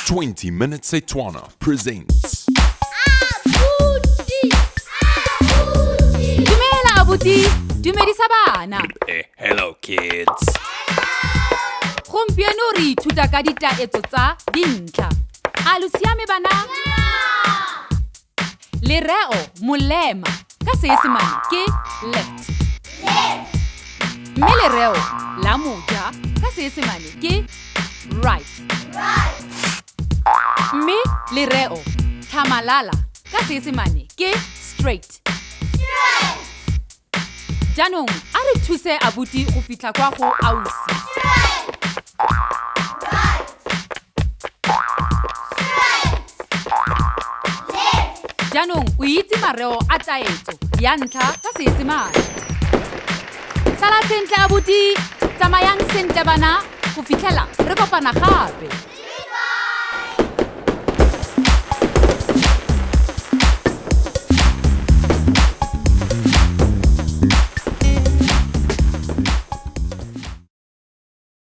20 Minutes Setswana presents. Dumela abuti, dumedisa bana. Hello kids. Gompieno re ithuta ka ditaetso tsa dintlha. A lo siame bana? Lereo molema ka Seesemane ke left. Mme lereo la moja ka Seesemane ke right. Mme lereo tlhamalala ka Seesemane ke straight. Jaanong a re thuse abuti go fitlha kwa go ausi. Jaanong o itse mareo a taetso ya ntlha ka Seesemane. Sala sentle abuti, tsamayang sentle bana go fitlhela re kopana gape.